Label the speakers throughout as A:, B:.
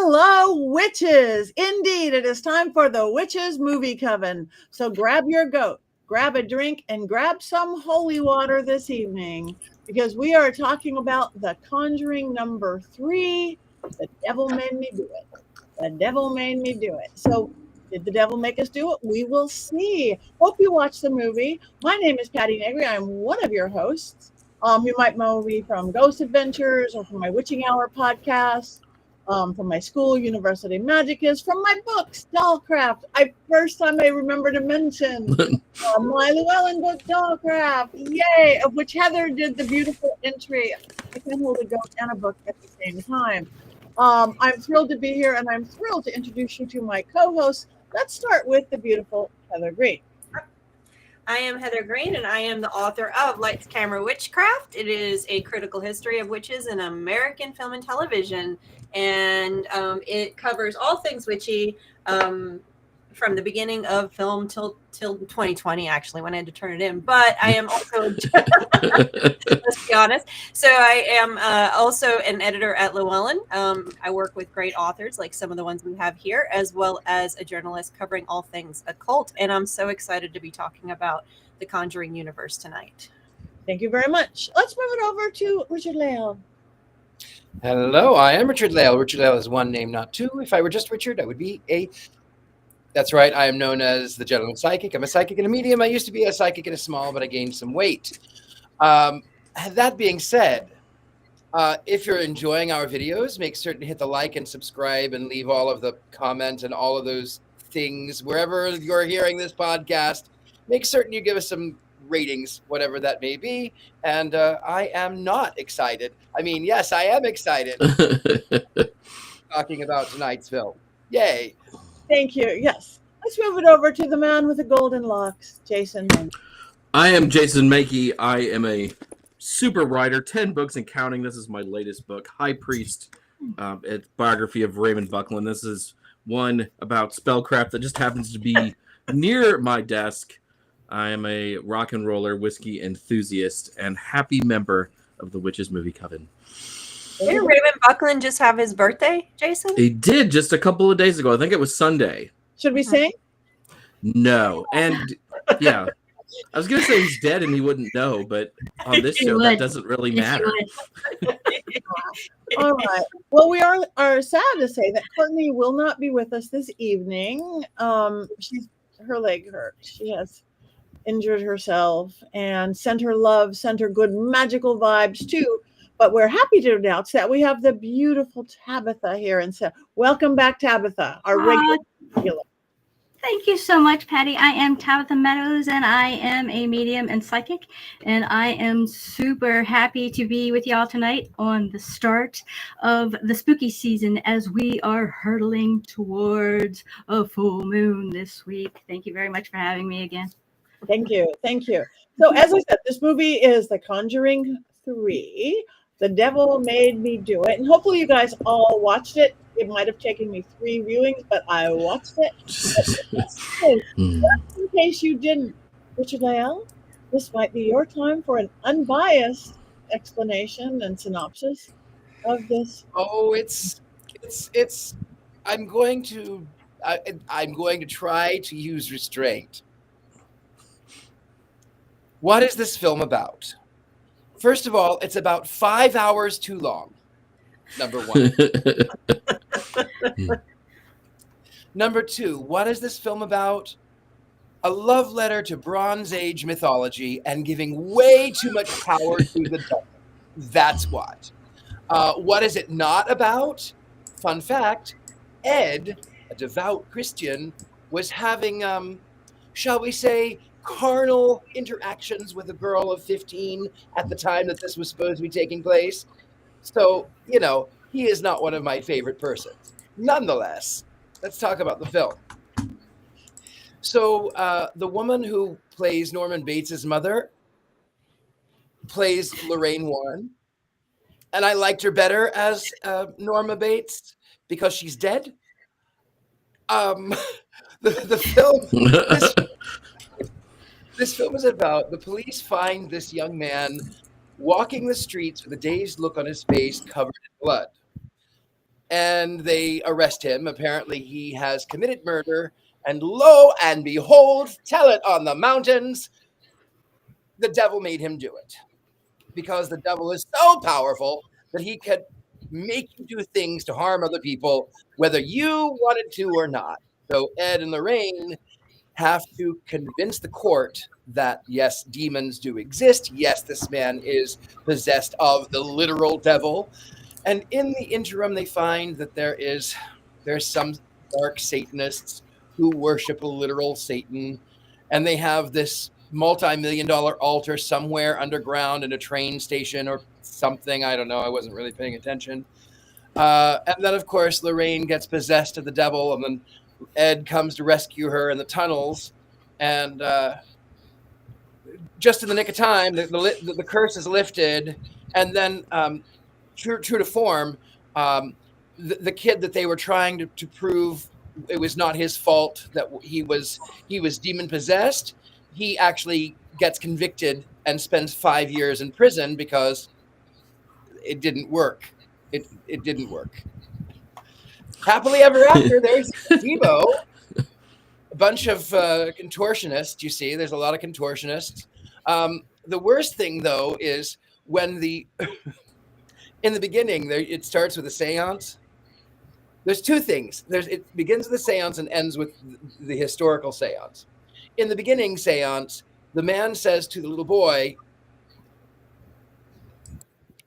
A: Hello, witches! Indeed, it is time for the Witches Movie Coven. So grab your goat, grab a drink, and grab some holy water this evening because we are talking about The Conjuring number 3, The Devil Made Me Do It. The Devil Made Me Do It. So did the devil make us do it? We will see. Hope you watch the movie. My name is Patti Negri. I'm one of your hosts. You might know me from Ghost Adventures or from my Witching Hour podcast. From my school, University Magicus, from my books, Dollcraft. First time I remember to mention my Llewellyn book, Dollcraft, yay! Of which Heather did the beautiful entry. I can hold a goat and a book at the same time. I'm thrilled to be here, and I'm thrilled to introduce you to my co-hosts. Let's start with the beautiful Heather Greene.
B: I am Heather Greene, and I am the author of Lights, Camera, Witchcraft. It is a critical history of witches in American film and television, and it covers all things witchy from the beginning of film till 2020, actually, when I had to turn it in. But I am also, let's be honest, so I am also an editor at Llewellyn. I work with great authors like some of the ones we have here, as well as a journalist covering all things occult. And I'm so excited to be talking about the Conjuring universe tonight.
A: Thank you very much. Let's move it over to Richard-Lael.
C: Hello, I am Richard-Lael. Richard-Lael is one name, not two. If I were just Richard, I would be a... That's right. I am known as the Gentleman Psychic. I'm a psychic and a medium. I used to be a psychic and a small, but I gained some weight. That being said, if you're enjoying our videos, make certain to hit the like and subscribe and leave all of the comment and all of those things wherever you're hearing this podcast. Make certain you give us some ratings, whatever that may be. And I am not excited. I mean, yes, I am excited talking about tonight's film. Yay.
A: Thank you. Yes. Let's move it over to the man with the golden locks, Jason.
D: I am Jason Mankey. I am a super writer, 10 books and counting. This is my latest book, High Priest. It's biography of Raymond Buckland. This is one about spellcraft that just happens to be near my desk. I am a rock and roller whiskey enthusiast and happy member of the Witches Movie Coven.
B: Didn't Raymond Buckland just have his birthday, Jason?
D: He did just a couple of days ago. I think it was Sunday.
A: Should we sing?
D: No. And yeah, I was going to say he's dead and he wouldn't know, but on this show, that doesn't really matter.
A: All right. Well, we are sad to say that Courtney will not be with us this evening. Her leg hurt. She has injured herself and sent her love, sent her good magical vibes too. But we're happy to announce that we have the beautiful Tabitha here. And so welcome back, Tabitha, our regular.
E: Thank you so much, Patti. I am Tabitha Meadows, and I am a medium and psychic. And I am super happy to be with y'all tonight on the start of the spooky season as we are hurtling towards a full moon this week. Thank you very much for having me again.
A: Thank you. Thank you. So as I said, this movie is The Conjuring 3. The Devil Made Me Do It. And hopefully you guys all watched it. It might have taken me 3 viewings, but I watched it. In case you didn't, Richard-Lael, this might be your time for an unbiased explanation and synopsis of this.
C: Oh, I'm going to try to use restraint. What is this film about? First of all, it's about 5 hours too long. Number one. Number two, what is this film about? A love letter to Bronze Age mythology and giving way too much power to the devil. That's what. What is it not about? Fun fact, Ed, a devout Christian, was having, shall we say, carnal interactions with a girl of 15 at the time that this was supposed to be taking place. So, he is not one of my favorite persons. Nonetheless, let's talk about the film. So, the woman who plays Norman Bates' mother plays Lorraine Warren. And I liked her better as Norma Bates because she's dead. The film... This film is about the police find this young man walking the streets with a dazed look on his face covered in blood. and they arrest him. Apparently, he has committed murder. And lo and behold, tell it on the mountains, the devil made him do it. Because the devil is so powerful that he can make you do things to harm other people, whether you wanted to or not. So Ed and Lorraine have to convince the court that, yes, demons do exist. Yes, this man is possessed of the literal devil. And in the interim, they find that there's some dark Satanists who worship a literal Satan. And they have this multi-million-dollar altar somewhere underground in a train station or something. I don't know. I wasn't really paying attention. And then, of course, Lorraine gets possessed of the devil, and then Ed comes to rescue her in the tunnels. And just in the nick of time, the curse is lifted. And then, true to form, the kid that they were trying to prove it was not his fault that he was demon possessed, he actually gets convicted and spends 5 years in prison because it didn't work. It didn't work. Happily ever after, there's Debo, a bunch of contortionists. You see, there's a lot of contortionists. The worst thing, though, is when in the beginning, it starts with a seance. There's two things. It begins with a seance and ends with the historical seance. In the beginning seance, the man says to the little boy,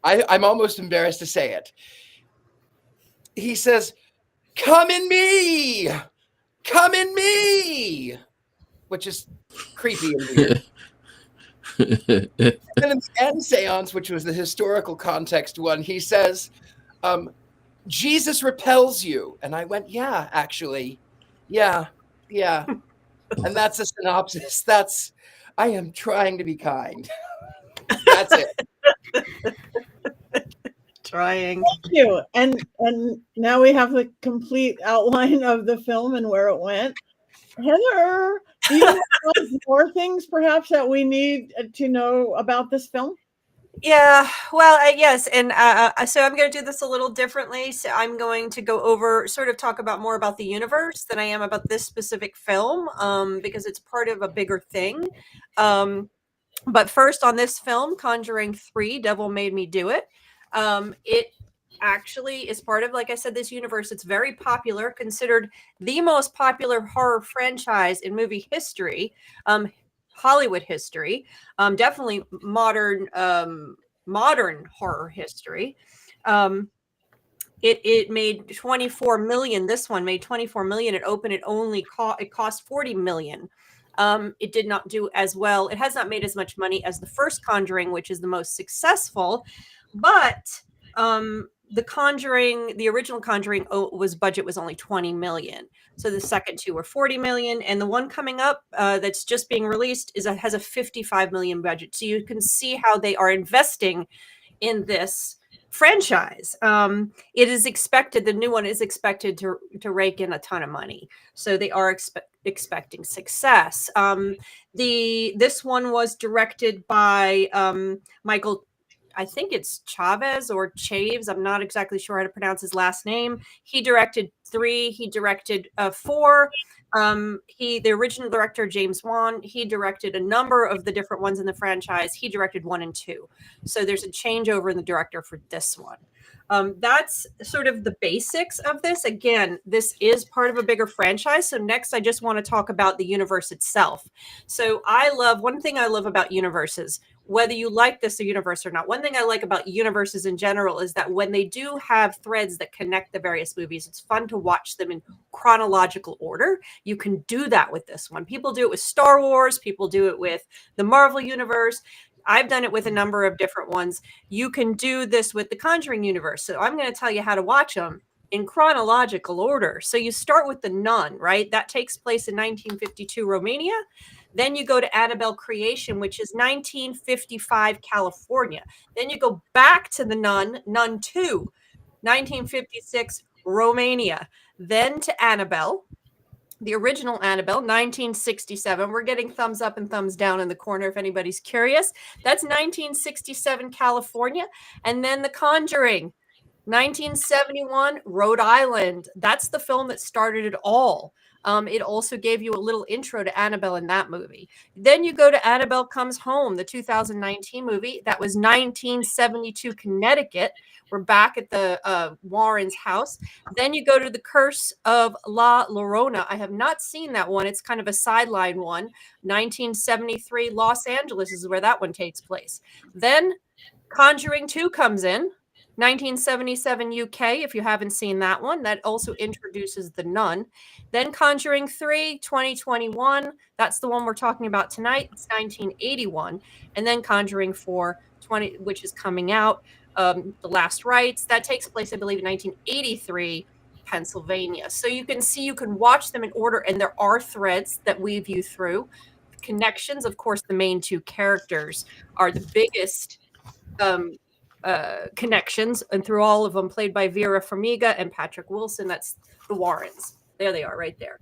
C: I'm almost embarrassed to say it. He says, "Come in me! Come in me!" Which is creepy and weird. And then in the end seance, which was the historical context one, he says, "Jesus repels you." And I went, "Yeah, actually. Yeah. And that's a synopsis. I am trying to be kind. That's it.
B: Trying.
A: Thank you. And now we have the complete outline of the film and where it went. Heather, do you have more things perhaps that we need to know about this film?
B: Yeah, well, yes, and so I'm going to do this a little differently. So I'm going to go over, sort of talk about more about the universe than I am about this specific film, because it's part of a bigger thing. But first, on this film, Conjuring 3, Devil Made Me Do It. It actually is part of, like I said, this universe. It's very popular, considered the most popular horror franchise in movie history. Hollywood history, definitely modern horror history. It made 24 million. This one made 24 million. It opened. It cost 40 million. It did not do as well. It has not made as much money as the first Conjuring, which is the most successful. But the Conjuring, the original Conjuring, budget was only 20 million. So the second two were 40 million, and the one coming up that's just being released has a 55 million budget. So you can see how they are investing in this franchise. It is expected, the new one is expected to rake in a ton of money. So they are expecting success. This one was directed by Michael, I think it's Chavez or Chaves. I'm not exactly sure how to pronounce his last name. He directed 3. He directed 4. The original director, James Wan, he directed a number of the different ones in the franchise. He directed 1 and 2. So there's a changeover in the director for this one. That's sort of the basics of this. Again, this is part of a bigger franchise. So next, I just want to talk about the universe itself. So one thing I love about universes, whether you like this universe or not, one thing I like about universes in general is that when they do have threads that connect the various movies, it's fun to watch them in chronological order. You can do that with this one. People do it with Star Wars. People do it with the Marvel universe. I've done it with a number of different ones. You can do this with the Conjuring universe. So I'm going to tell you how to watch them in chronological order. So you start with The Nun, right? That takes place in 1952 Romania. Then you go to Annabelle Creation, which is 1955 California. Then you go back to The Nun, Nun 2, 1956 Romania. Then to Annabelle, the original Annabelle, 1967. We're getting thumbs up and thumbs down in the corner if anybody's curious. That's 1967 California. And then The Conjuring, 1971, Rhode Island. That's the film that started it all. It also gave you a little intro to Annabelle in that movie. Then you go to Annabelle Comes Home, the 2019 movie. That was 1972, Connecticut. We're back at the Warrens' house. Then you go to The Curse of La Llorona. I have not seen that one. It's kind of a sideline one. 1973, Los Angeles is where that one takes place. Then Conjuring 2 comes in. 1977 UK, if you haven't seen that one, that also introduces the nun. Then Conjuring 3, 2021, that's the one we're talking about tonight. It's 1981. And then Conjuring 4, which is coming out, The Last Rites, that takes place, I believe, in 1983, Pennsylvania. So you can see, you can watch them in order, and there are threads that weave you through. Connections, of course, the main two characters are the biggest connections, and through all of them, played by Vera Farmiga and Patrick Wilson. That's the Warrens. There they are right there.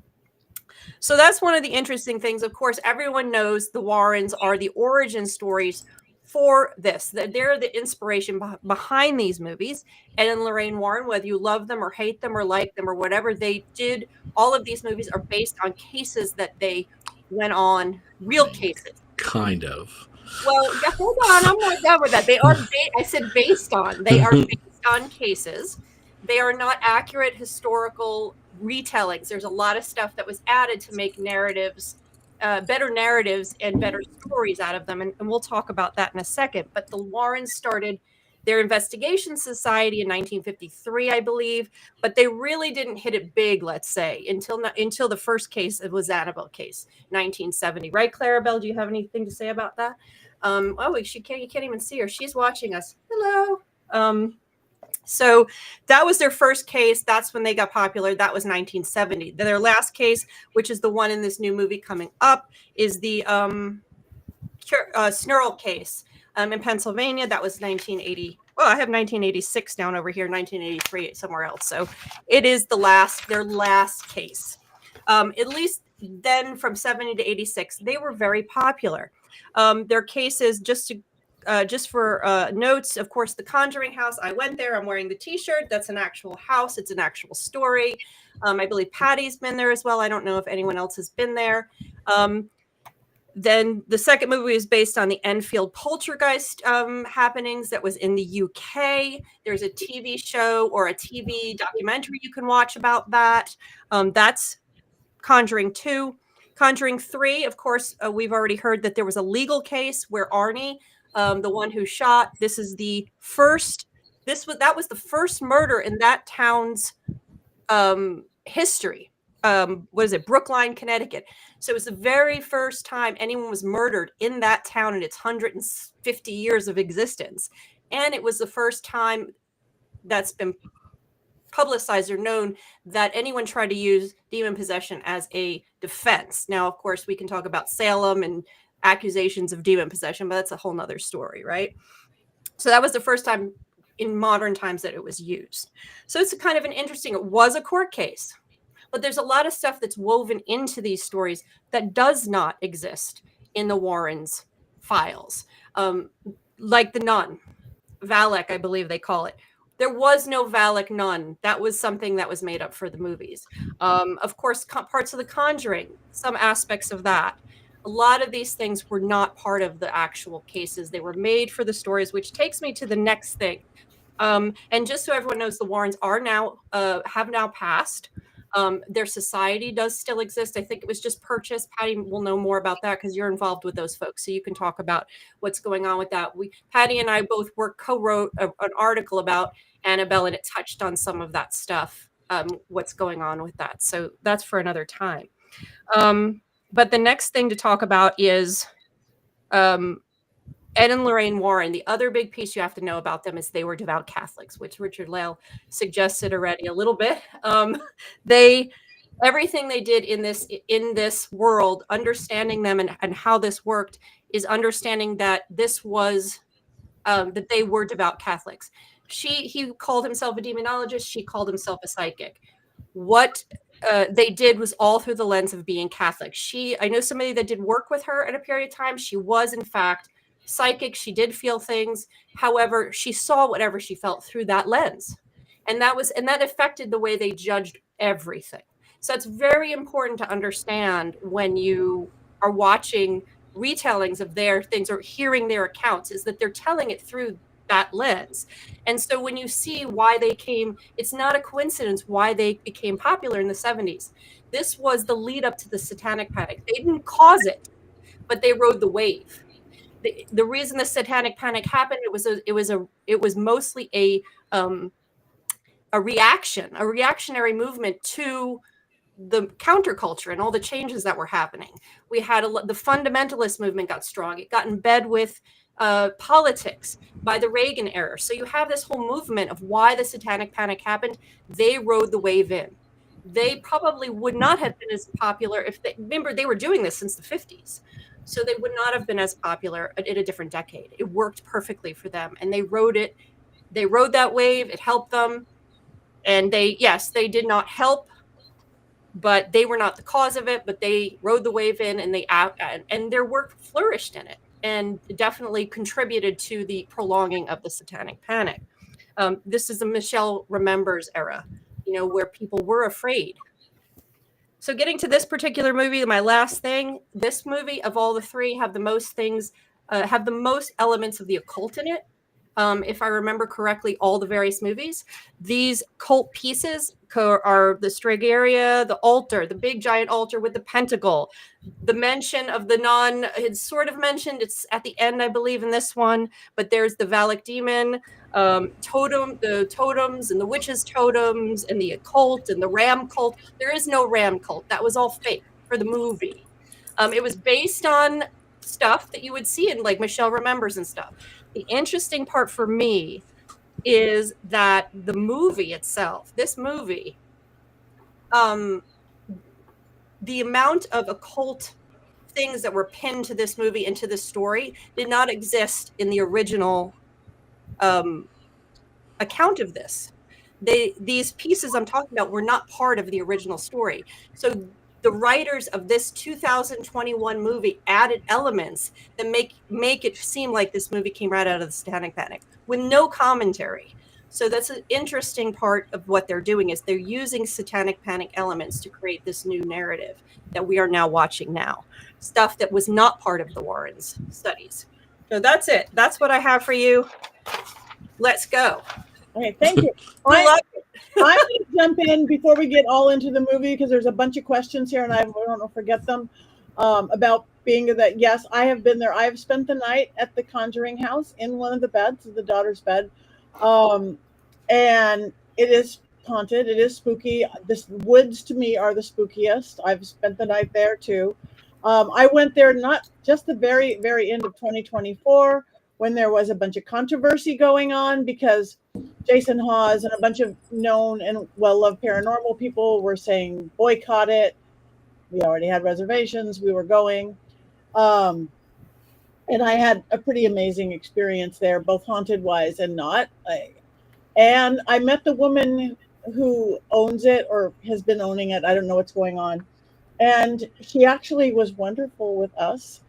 B: So that's one of the interesting things. Of course, everyone knows the Warrens are the origin stories for this. They're the inspiration behind these movies. Ed and Lorraine Warren, whether you love them or hate them or like them or whatever, they did. All of these movies are based on cases that they went on, real cases.
D: Kind of.
B: Well, yeah, hold on. I'm not done with that. They are, I said based on. They are based on cases. They are not accurate historical retellings. There's a lot of stuff that was added to make narratives, better narratives and better stories out of them. And we'll talk about that in a second. But the Warrens started their investigation society in 1953, I believe. But they really didn't hit it big, let's say, until the first case. It was Annabelle case, 1970. Right, Clarabelle? Do you have anything to say about that? You can't even see her. She's watching us. Hello. So that was their first case. That's when they got popular. That was 1970. Their last case, which is the one in this new movie coming up, is the Snurl case in Pennsylvania. That was 1980. Well, I have 1986 down over here, 1983 somewhere else. So it is their last case. At least then, from 70 to 86, they were very popular. Their cases, just for notes, of course, the Conjuring house. I went there. I'm wearing the T-shirt. That's an actual house. It's an actual story. I believe Patty's been there as well. I don't know if anyone else has been there. Then the second movie is based on the Enfield poltergeist happenings that was in the UK. There's a TV show or a TV documentary you can watch about that. That's Conjuring 2. Conjuring 3, of course, we've already heard that there was a legal case where Arnie, the one who shot, that was the first murder in that town's history. What is it? Brookline, Connecticut. So it was the very first time anyone was murdered in that town in its 150 years of existence. And it was the first time that's been publicized or known that anyone tried to use demon possession as a defense. Now, of course, we can talk about Salem and accusations of demon possession, but that's a whole nother story, right? So that was the first time in modern times that it was used. So it's kind of it was a court case, but there's a lot of stuff that's woven into these stories that does not exist in the Warrens' files. Like the nun, Valak, I believe they call it. There was no Valak nun. That was something that was made up for the movies. Of course, parts of The Conjuring, some aspects of that. A lot of these things were not part of the actual cases. They were made for the stories, which takes me to the next thing. And just so everyone knows, the Warrens are have now passed. Their society does still exist. I think it was just purchased. Patty will know more about that because you're involved with those folks. So you can talk about what's going on with that. Patty and I both co-wrote an article about Annabelle, and it touched on some of that stuff, what's going on with that. So that's for another time. But the next thing to talk about is Ed and Lorraine Warren. The other big piece you have to know about them is they were devout Catholics, which Richard-Lael suggested already a little bit. Everything they did in this world, understanding them and how this worked, is understanding that this was that they were devout Catholics. He called himself a demonologist. She called himself a psychic. What they did was all through the lens of being Catholic. I know somebody that did work with her at a period of time. She was, in fact, psychic. She did feel things. However, she saw whatever she felt through that lens. And that affected the way they judged everything. So it's very important to understand when you are watching retellings of their things or hearing their accounts, is that they're telling it through that lens. And so when you see why they came, it's not a coincidence why they became popular in the 70s. This was the lead up to the Satanic Panic. They didn't cause it, but they rode the wave. The reason the Satanic Panic happened, it was mostly a reactionary movement to the counterculture and all the changes that were happening. We had the fundamentalist movement got strong. It got in bed with politics by the Reagan era. So you have this whole movement of why the Satanic Panic happened. They rode the wave in. They probably would not have been as popular if remember, they were doing this since the 50s. So they would not have been as popular in a different decade. It worked perfectly for them. And they rode that wave. It helped them. And they did not help, but they were not the cause of it, but they rode the wave in, and their work flourished in it and definitely contributed to the prolonging of the Satanic Panic. This is a Michelle Remembers era, where people were afraid. So getting to this particular movie, my last thing, this movie of all the three have the most elements of the occult in it. If I remember correctly, all the various movies, these cult pieces are the Stregaria, the altar, the big giant altar with the pentacle, the mention of it's sort of mentioned, it's at the end, I believe, in this one, but there's the Valak demon, the totems and the witches' totems and the occult and the ram cult. There is no ram cult. That was all fake for the movie. It was based on stuff that you would see in like Michelle Remembers and stuff. The interesting part for me is that the movie itself, this movie, the amount of occult things that were pinned to this movie and to this story did not exist in the original account of this. These pieces I'm talking about were not part of the original story. So the writers of this 2021 movie added elements that make it seem like this movie came right out of the Satanic Panic with no commentary. So that's an interesting part of what they're doing, is they're using Satanic Panic elements to create this new narrative that we are now watching now. Stuff that was not part of the Warrens' studies. So that's it. That's what I have for you. Let's go.
A: Okay, thank you.
B: I love it.
A: I'm going to jump in before we get all into the movie, because there's a bunch of questions here and I don't want to forget them, about being that. Yes, I have been there. I have spent the night at the Conjuring house in one of the beds, the daughter's bed. And it is haunted. It is spooky. The woods to me are the spookiest. I've spent the night there too. I went there not just the very, very end of 2024 when there was a bunch of controversy going on because Jason Hawes and a bunch of known and well-loved paranormal people were saying boycott it. We already had reservations. We were going. And I had a pretty amazing experience there, both haunted-wise and not. And I met the woman who owns it or has been owning it. I don't know what's going on. And she actually was wonderful with us.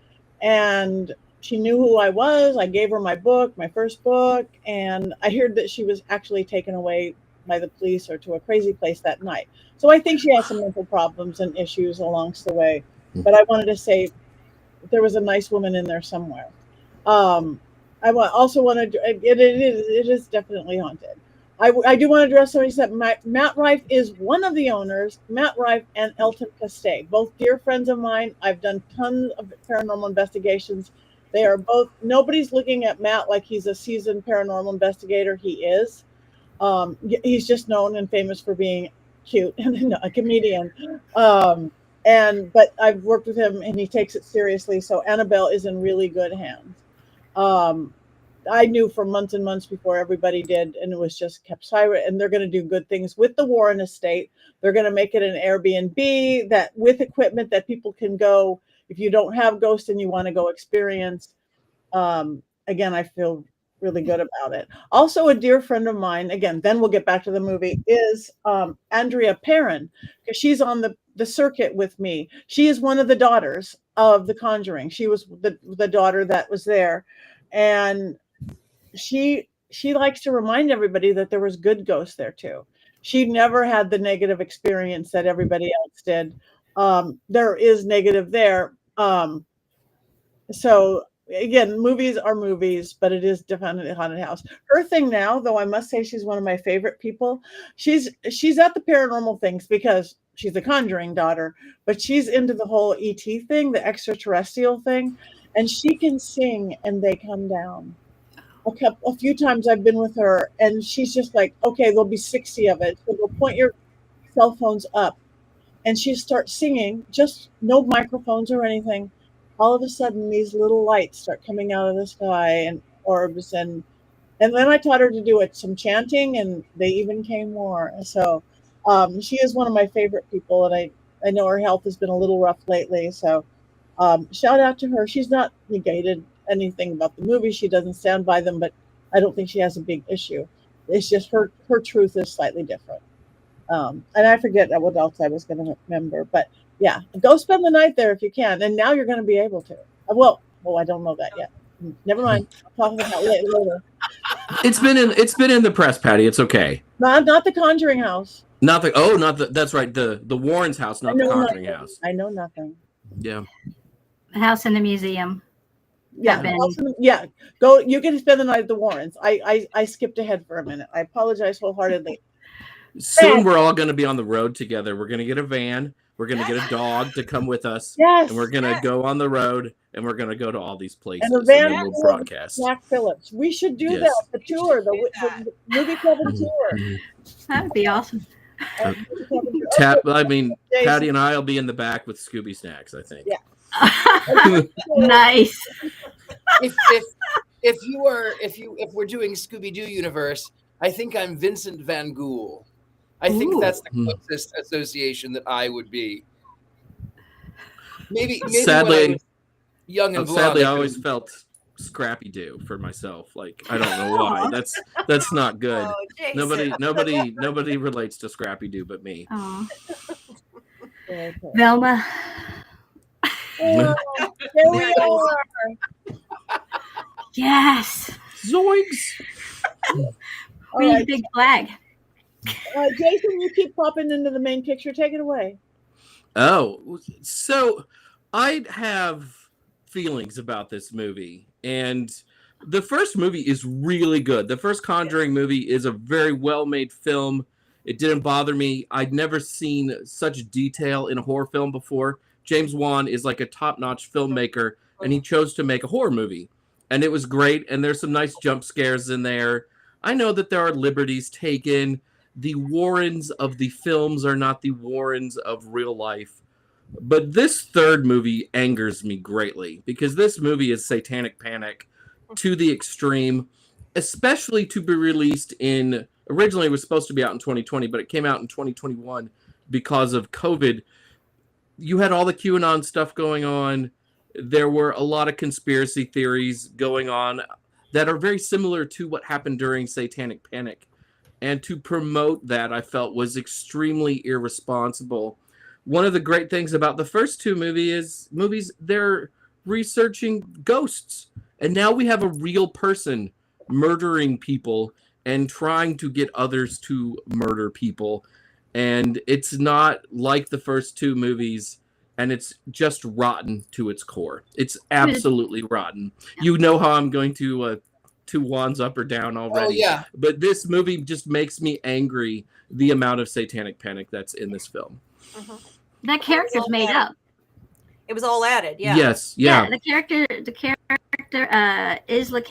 A: And she knew who I was. I gave her my book, my first book. And I heard that she was actually taken away by the police or to a crazy place that night. So I think she has some mental problems and issues along the way. But I wanted to say there was a nice woman in there somewhere. I also want to, it is definitely haunted. I do want to address somebody said Matt Rife is one of the owners, Matt Rife and Elton Castay, both dear friends of mine. I've done tons of paranormal investigations. They are both, nobody's looking at Matt like he's a seasoned paranormal investigator. He is. He's just known and famous for being cute and a comedian. But I've worked with him and he takes it seriously. So Annabelle is in really good hands. I knew for months and months before everybody did, and it was just kept silent. And they're going to do good things with the Warren estate. They're going to make it an Airbnb that with equipment that people can go if you don't have ghosts and you want to go experience. Again, I feel really good about it. Also, a dear friend of mine, again, then we'll get back to the movie, is Andrea Perrin, because she's on the circuit with me. She is one of the daughters of The Conjuring. She was the daughter that was there. And she she likes to remind everybody that there was good ghosts there too. She never had the negative experience that everybody else did. There is negative there. So again, movies are movies, but it is definitely a haunted house. Her thing now, though, I must say she's one of my favorite people. She's at the paranormal things because she's a Conjuring daughter, but she's into the whole ET thing, the extraterrestrial thing, and she can sing and they come down. A few times I've been with her, and she's just like, okay, there'll be 60 of it. So they'll point your cell phones up, and she starts singing, just no microphones or anything. All of a sudden, these little lights start coming out of the sky and orbs, and then I taught her to do it, some chanting, and they even came more. So she is one of my favorite people, and I know her health has been a little rough lately. So shout out to her. She's not negated anything about the movie. She doesn't stand by them, but I don't think she has a big issue. It's just her truth is slightly different. And I forget what else I was going to remember, but yeah, go spend the night there if you can. And now you're going to be able to. Well, I don't know that yet. Never mind. I'll talk about it later.
D: It's been in the press, Patty. It's okay.
A: Not the Conjuring house.
D: That's right. The Warren's house, not the Conjuring house.
A: I know nothing.
D: Yeah.
E: The house in the museum.
A: Yeah. Go. You can spend the night at the Warrens. I skipped ahead for a minute. I apologize wholeheartedly.
D: Soon we're all going to be on the road together. We're going to get a van. We're going to get a dog to come with us.
A: Yes.
D: And we're going to go on the road, and we're going to go to all these places.
A: And the van
D: we'll broadcast.
A: Jack Phillips. We should do that. The tour, the movie Coven tour.
E: That'd be awesome.
D: Patty and I will be in the back with Scooby snacks, I think.
A: Yeah.
E: Nice.
C: If we're doing Scooby-Doo universe, I think I'm Vincent Van Gogh. I think that's the closest association that I would be. Maybe
D: sadly,
C: when I was young and blonde.
D: Sadly, I always felt Scrappy-Doo for myself. Like, I don't know why. That's not good. Nobody relates to Scrappy-Doo but me.
E: Oh. Velma.
A: Oh, there we are.
E: Yes.
D: Zoinks.
E: We need a big flag.
A: Jason, you keep popping into the main picture. Take it away.
D: Oh, so I have feelings about this movie. And the first movie is really good. The first Conjuring movie is a very well-made film. It didn't bother me. I'd never seen such detail in a horror film before. James Wan is like a top-notch filmmaker, and he chose to make a horror movie. And it was great, and there's some nice jump scares in there. I know that there are liberties taken. The Warrens of the films are not the Warrens of real life. But this third movie angers me greatly, because this movie is satanic panic to the extreme, especially to be released in... Originally, it was supposed to be out in 2020, but it came out in 2021 because of COVID. You had all the QAnon stuff going on. There were a lot of conspiracy theories going on that are very similar to what happened during Satanic Panic. And to promote that, I felt, was irresponsible. One of the great things about the first two movies, they're researching ghosts. And now we have a real person murdering people and trying to get others to murder people. And it's not like the first two movies, and it's just rotten to its core. It's absolutely rotten. You know how I'm going to wands up or down already.
C: Oh, yeah.
D: But this movie just makes me angry, the amount of satanic panic that's in this film.
B: Mm-hmm.
E: That character's made up.
B: It was all added, yeah.
D: Yes, yeah.
E: The character Isla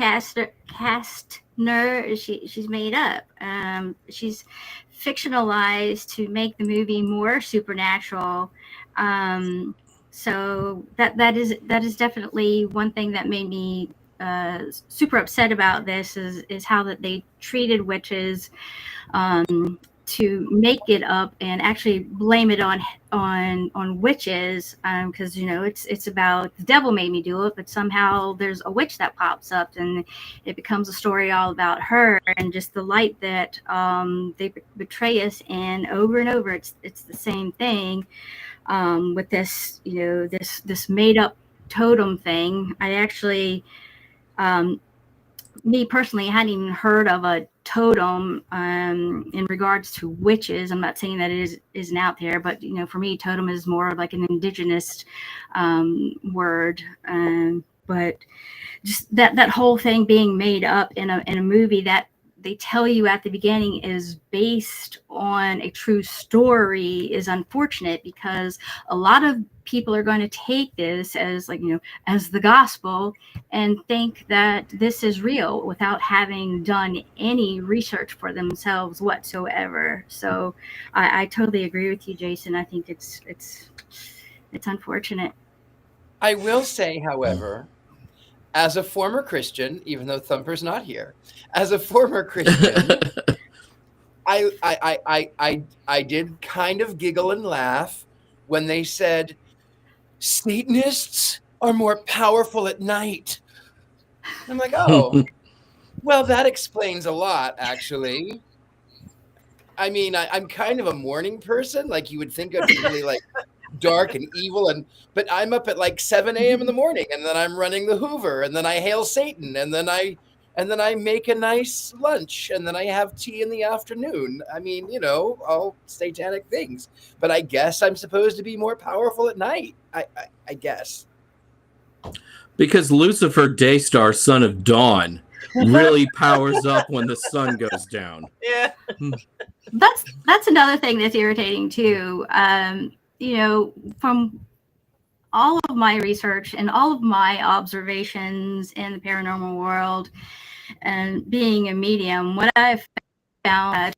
E: Kastner, she's made up. She's fictionalized to make the movie more supernatural. So that is definitely one thing that made me super upset about this is how that they treated witches, to make it up and actually blame it on witches, because it's about the devil made me do it, but somehow there's a witch that pops up and it becomes a story all about her, and just the light that they betray us in over and over. It's the same thing with this this made up totem thing. I actually me personally, I hadn't even heard of a totem in regards to witches. I'm not saying that it isn't out there, but for me, totem is more like an indigenous word. But just that whole thing being made up in a movie that they tell you at the beginning is based on a true story is unfortunate, because a lot of people are going to take this as as the gospel and think that this is real without having done any research for themselves whatsoever. So I totally agree with you, Jason. I think it's unfortunate.
C: I will say, however, as a former Christian, even though Thumper's not here, as a former Christian, I did kind of giggle and laugh when they said Satanists are more powerful at night. I'm like, oh, well, that explains a lot, actually. I mean, I'm kind of a morning person. Like, you would think I'd be really like dark and evil, but I'm up at like 7 a.m. in the morning, and then I'm running the Hoover, and then I hail Satan, and then I make a nice lunch, and then I have tea in the afternoon. I mean, all satanic things. But I guess I'm supposed to be more powerful at night. I guess.
D: Because Lucifer, Daystar, son of Dawn, really powers up when the sun goes down.
B: Yeah.
E: That's another thing that's irritating too. From all of my research and all of my observations in the paranormal world and being a medium, what I've found that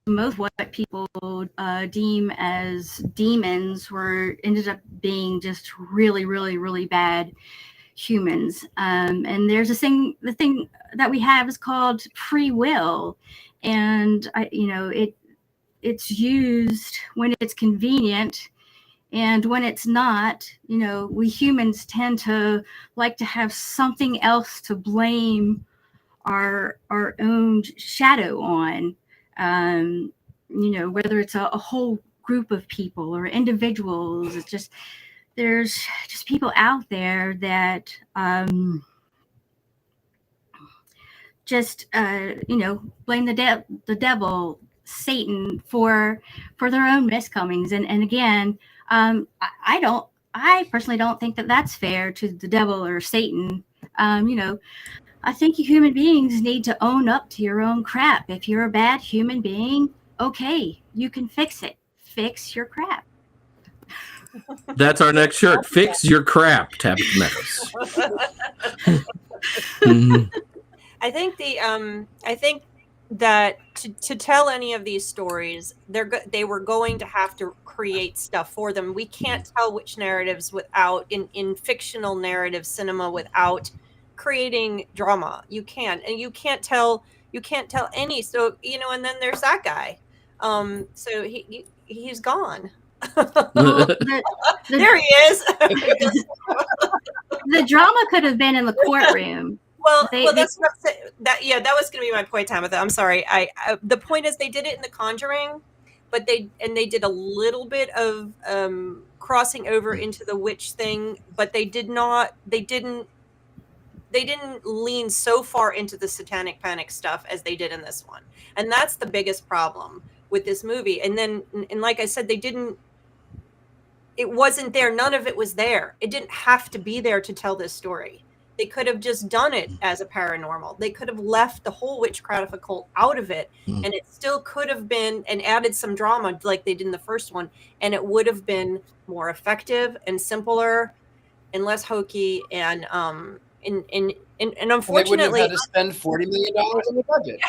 E: most what people deem as demons ended up being just really, really, really bad humans. And there's the thing that we have is called free will, and it's used when it's convenient, and when it's not, we humans tend to like to have something else to blame our own shadow on, whether it's a whole group of people or individuals. It's just, there's just people out there that blame the devil, Satan, for their own miscomings. And again, I personally don't think that that's fair to the devil or Satan. I think you human beings need to own up to your own crap. If you're a bad human being, okay, you can fix it. Fix your crap.
D: That's our next shirt. Fix your crap, Tabitha Meadows.
B: I think that to tell any of these stories, they were going to have to create stuff for them. We can't tell witch narratives without in fictional narrative cinema without creating drama. You can't, and you can't tell any. So and then there's that guy. So he's gone.
E: Well,
B: there he is.
E: The drama could have been in the courtroom.
B: Well, that's what I'm saying. That was going to be my point, Tabitha. I'm sorry. The point is they did it in The Conjuring, but they did a little bit of crossing over into the witch thing, but they didn't lean so far into the satanic panic stuff as they did in this one. And that's the biggest problem with this movie. And then, like I said, it wasn't there. None of it was there. It didn't have to be there to tell this story. They could have just done it as a paranormal. They could have left the whole witchcraft occult out of it, and it still could have been, and added some drama like they did in the first one, and it would have been more effective and simpler and less hokey. And unfortunately,
C: they wouldn't have had to spend $40 million on the budget.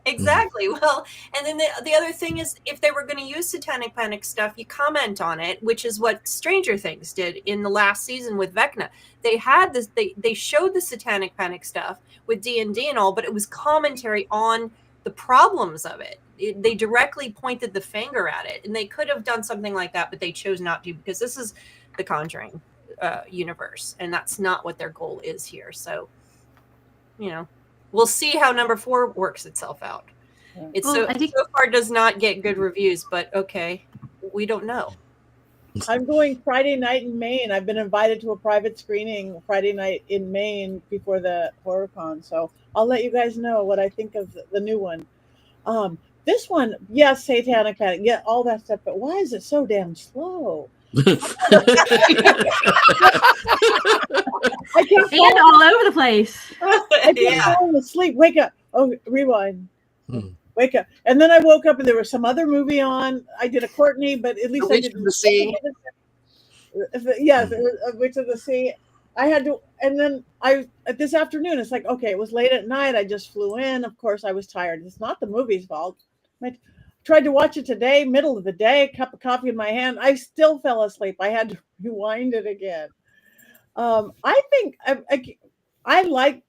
B: Exactly. Well, and then the other thing is, if they were going to use satanic panic stuff, you comment on it, which is what Stranger Things did in the last season with Vecna. They had this. They showed the satanic panic stuff with D&D and all, but it was commentary on the problems of it. They directly pointed the finger at it, and they could have done something like that, but they chose not to, because this is the Conjuring universe, and that's not what their goal is here. So, we'll see how number 4 works itself out. It's so far does not get good reviews, but okay, we don't know.
A: I'm going Friday night in Maine. I've been invited to a private screening Friday night in Maine before the HorrorCon, so I'll let you guys know what I think of the new one. This one, yes, satanic panic, yeah, all that stuff, but why is it so damn slow? I kept
E: And all over the place.
A: I kept falling asleep. Wake up. Oh, rewind. Wake up. And then I woke up and there was some other movie on. I did a Courtney, but at least I
C: Witch
A: didn't.
C: of the Sea.
A: Yes, Witch of the Sea. I had to, and then this afternoon, it's like, okay, it was late at night. I just flew in. Of course, I was tired. It's not the movie's fault. I tried to watch it today, middle of the day, cup of coffee in my hand. I still fell asleep. I had to rewind it again. I think I like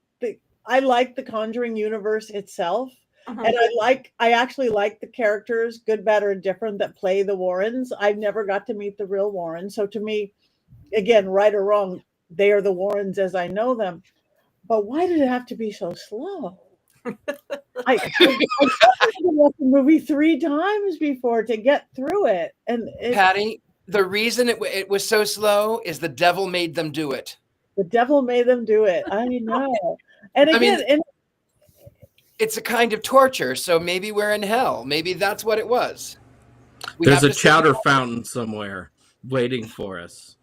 A: the Conjuring universe itself. And I actually like the characters, good, better, and different, that play the Warrens. I've never got to meet the real Warrens. So to me, again, right or wrong, they are the Warrens as I know them. But why did it have to be so slow? I watched the movie 3 times before to get through it. And
C: Patty, the reason it was so slow is the devil made them do it.
A: The devil made them do it. I know. And again,
C: it's a kind of torture, so maybe we're in hell. Maybe that's what it was.
D: There's a chowder fountain somewhere waiting for us.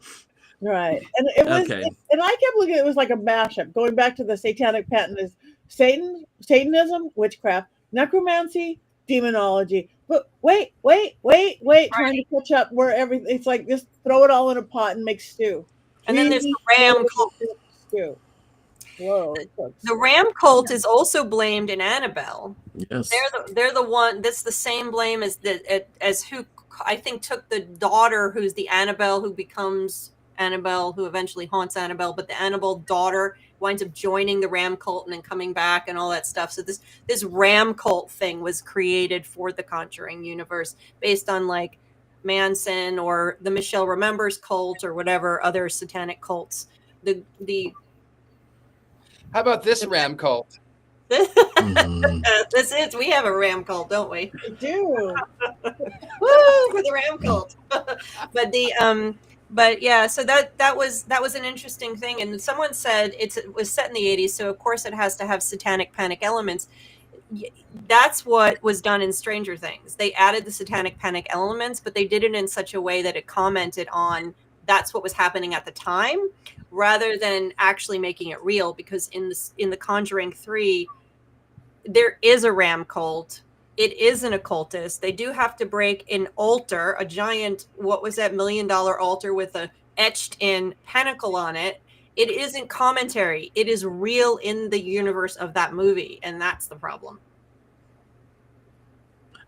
A: Right. And it was,
D: okay.
A: And I kept looking, it was like a mashup, going back to the satanic pattern is Satanism, witchcraft, necromancy, demonology. But wait, trying to catch up where everything, it's like just throw it all in a pot and make stew.
B: And then there's the ram cult.
A: Stew. Whoa.
B: The ram cult is also blamed in Annabelle.
D: Yes.
B: They're the one that's the same blame as who I think took the daughter who's the Annabelle who becomes Annabelle, who eventually haunts Annabelle, but the Annabelle daughter winds up joining the ram cult and then coming back and all that stuff. So this ram cult thing was created for the Conjuring universe based on like Manson or the Michelle Remembers cult or whatever other satanic cults.
C: How about this ram cult?
B: That's it. We have a ram cult, don't we?
A: We do.
B: Woo for the ram cult. But yeah, so that was an interesting thing. And someone said it was set in the 80s, so of course it has to have satanic panic elements. That's what was done in Stranger Things. They added the satanic panic elements, but they did it in such a way that it commented on that's what was happening at the time, rather than actually making it real. Because in the Conjuring 3, there is a ram cult. It is an occultist. They do have to break an altar, a giant, what was that, $1 million altar with a etched in pentacle on it. It isn't commentary. It is real in the universe of that movie, and that's the problem.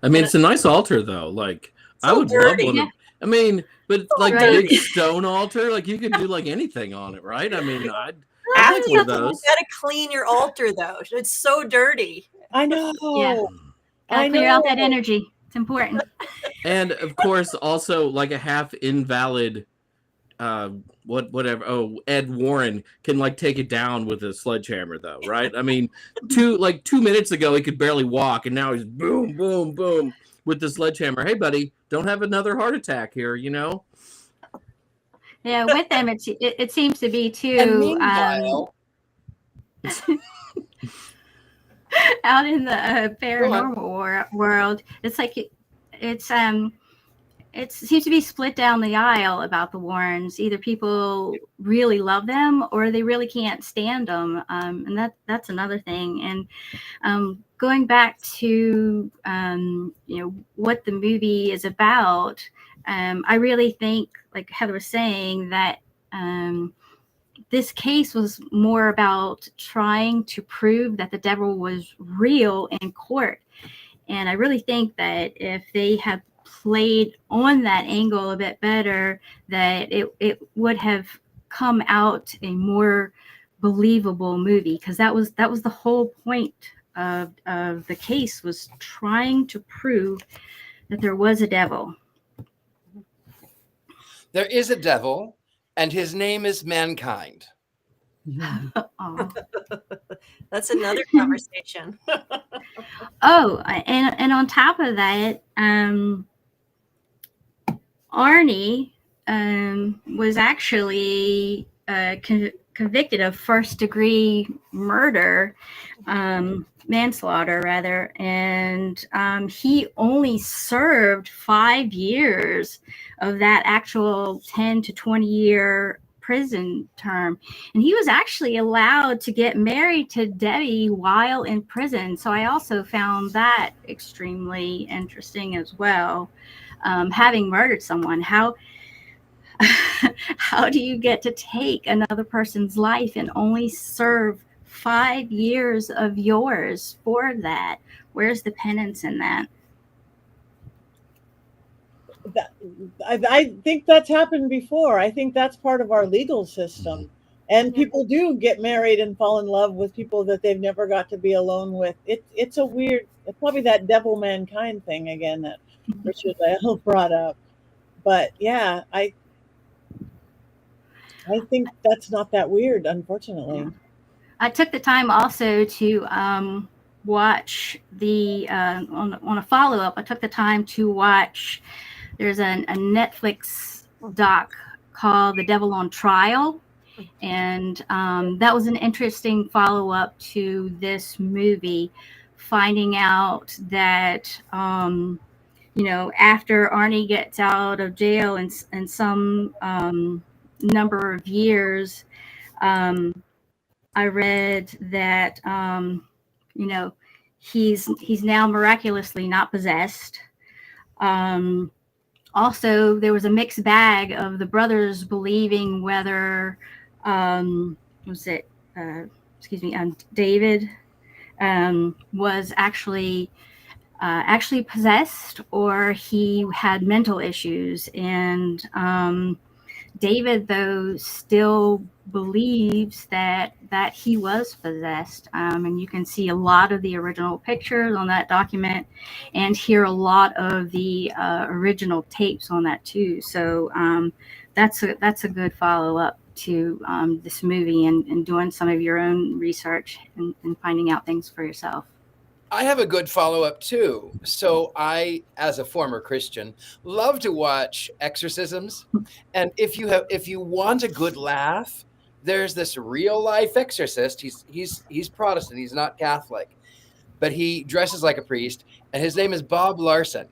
D: I mean, it's a nice altar, though. like,
B: so
D: I would
B: dirty.
D: love one. I mean, but like
E: right.
D: big stone altar, like you could do like anything on it, right? I mean, I'd
B: After
D: like one of
B: you
D: those.
B: gotta clean your altar, though. It's so dirty.
A: I know.
E: Yeah. Gotta clear out that energy. It's important.
D: And of course, also like a half invalid, whatever. Oh, Ed Warren can like take it down with a sledgehammer, though, right? I mean, 2 minutes ago he could barely walk, and now he's boom, boom, boom with the sledgehammer. Hey, buddy, don't have another heart attack here, you know?
E: Yeah, with them, it seems to be too.
C: And meanwhile,
E: out in the paranormal world, it's like it seems to be split down the aisle about the Warrens. Either people really love them or they really can't stand them, and that's another thing. And going back to what the movie is about, I really think, like Heather was saying, that this case was more about trying to prove that the devil was real in court. And I really think that if they had played on that angle a bit better, that it would have come out a more believable movie, because that was the whole point of the case, was trying to prove that there was a devil.
C: there is a devil, and his name is mankind.
B: That's another conversation.
E: Oh, and on top of that, Arnie was actually convicted of first-degree murder, manslaughter rather, and he only served 5 years of that actual 10 to 20 year prison term, and he was actually allowed to get married to Debbie while in prison. So I also found that extremely interesting as well. Having murdered someone, how do you get to take another person's life and only serve 5 years of yours for that? Where's the penance in that?
A: I think that's happened before. I think that's part of our legal system. And people do get married and fall in love with people that they've never got to be alone with. It's a weird, it's probably that devil mankind thing again that Richard-Lael brought up. But yeah, I think that's not that weird, unfortunately.
E: I took the time also to watch the on a follow-up. I took the time to watch. There's a Netflix doc called The Devil on Trial, and that was an interesting follow-up to this movie, finding out that after Arnie gets out of jail in some number of years, I read that he's now miraculously not possessed. Also, there was a mixed bag of the brothers believing whether David was actually possessed or he had mental issues, and David, though, still believes that he was possessed, and you can see a lot of the original pictures on that document and hear a lot of the original tapes on that too. So that's a good follow-up to this movie and doing some of your own research and finding out things for yourself.
C: I have a good follow-up too. So I, as a former Christian, love to watch exorcisms. And if you want a good laugh, there's this real life exorcist. He's Protestant. He's not Catholic, but he dresses like a priest, and his name is Bob Larson.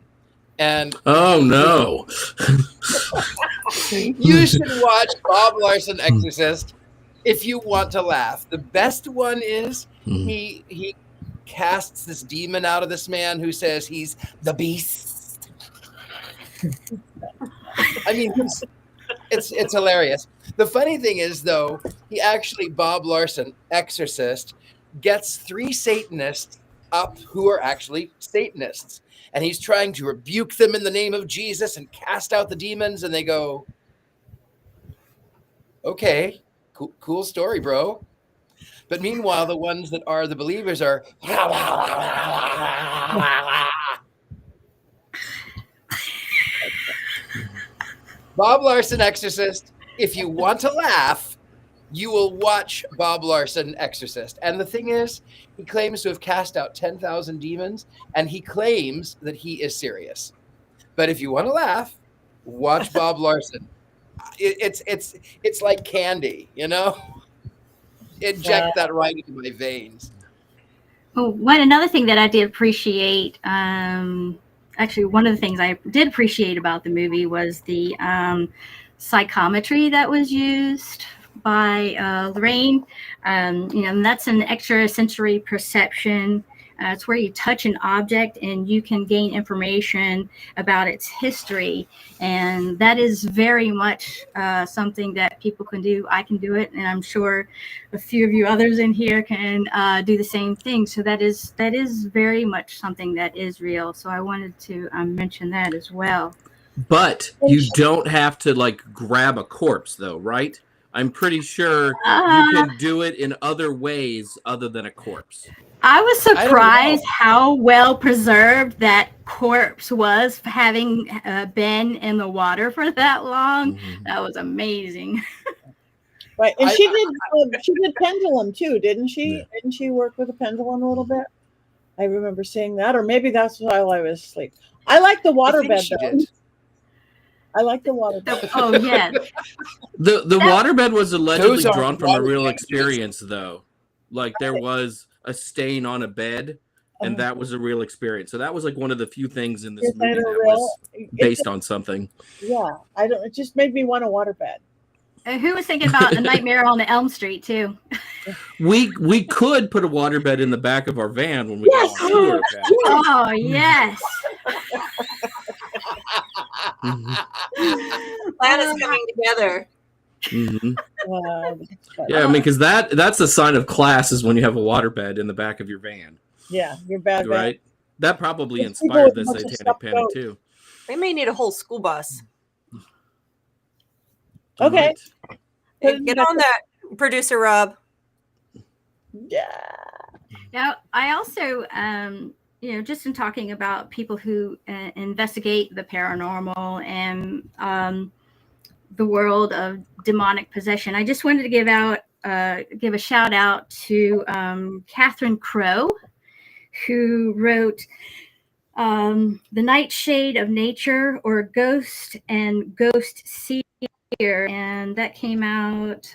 C: And
D: oh no,
C: you should watch Bob Larson Exorcist if you want to laugh. The best one is he casts this demon out of this man who says he's the beast. I mean, it's hilarious. The funny thing is, though, Bob Larson, exorcist, gets 3 Satanists up who are actually Satanists. And he's trying to rebuke them in the name of Jesus and cast out the demons. And they go, okay, cool story, bro. But meanwhile, the ones that are the believers are. Bob Larson Exorcist. If you want to laugh, you will watch Bob Larson Exorcist. And the thing is, he claims to have cast out 10,000 demons, and he claims that he is serious. But if you want to laugh, watch Bob Larson. It's like candy, Inject that right into my veins.
E: Oh, another thing that I did appreciate, actually, one of the things I did appreciate about the movie was the psychometry that was used by Lorraine. And that's an extrasensory perception. It's where you touch an object and you can gain information about its history. And that is very much something that people can do. I can do it, and I'm sure a few of you others in here can do the same thing. So that is very much something that is real. So I wanted to mention that as well.
D: But you don't have to grab a corpse, though, right? I'm pretty sure you can do it in other ways other than a corpse.
E: I was surprised how well preserved that corpse was, having been in the water for that long. Mm-hmm. That was amazing.
A: Right, and she did pendulum too, didn't she? Yeah. Didn't she work with a pendulum a little bit? I remember seeing that, or maybe that's while I was asleep. I like the waterbed though. I like the water.
E: Oh yeah.
D: The waterbed was allegedly
C: Those are
D: drawn from a real
C: waterbeds.
D: experience, though. Like there was a stain on a bed, and that was a real experience. So that was like one of the few things in this
A: Is that
D: movie
A: a
D: that
A: real-
D: was
A: it
D: based
A: just-
D: on something.
A: Yeah, I don't. It just made me want a waterbed.
E: Who was thinking about A Nightmare on Elm Street too?
D: We could put a waterbed in the back of our van when we
A: Yes!
D: go on tour. Chad.
E: Oh yes.
B: Plan is coming together.
D: Mhm.
A: But,
D: Yeah, I mean, because that's a sign of class is when you have a waterbed in the back of your van,
A: yeah, you're bad.
D: right? That probably
A: Those people
D: inspired the
A: with a bunch of
D: Satanic
A: stuff
D: Panic
A: go.
D: too.
B: We may need a whole school bus.
A: Okay.
D: Right.
B: Get on that, producer Rob.
A: Yeah.
E: Now, I also, just in talking about people who investigate the paranormal and the world of demonic possession, I just wanted to give a shout out to Catherine Crowe, who wrote The Nightshade of Nature, or Ghost and Ghost Seer, and that came out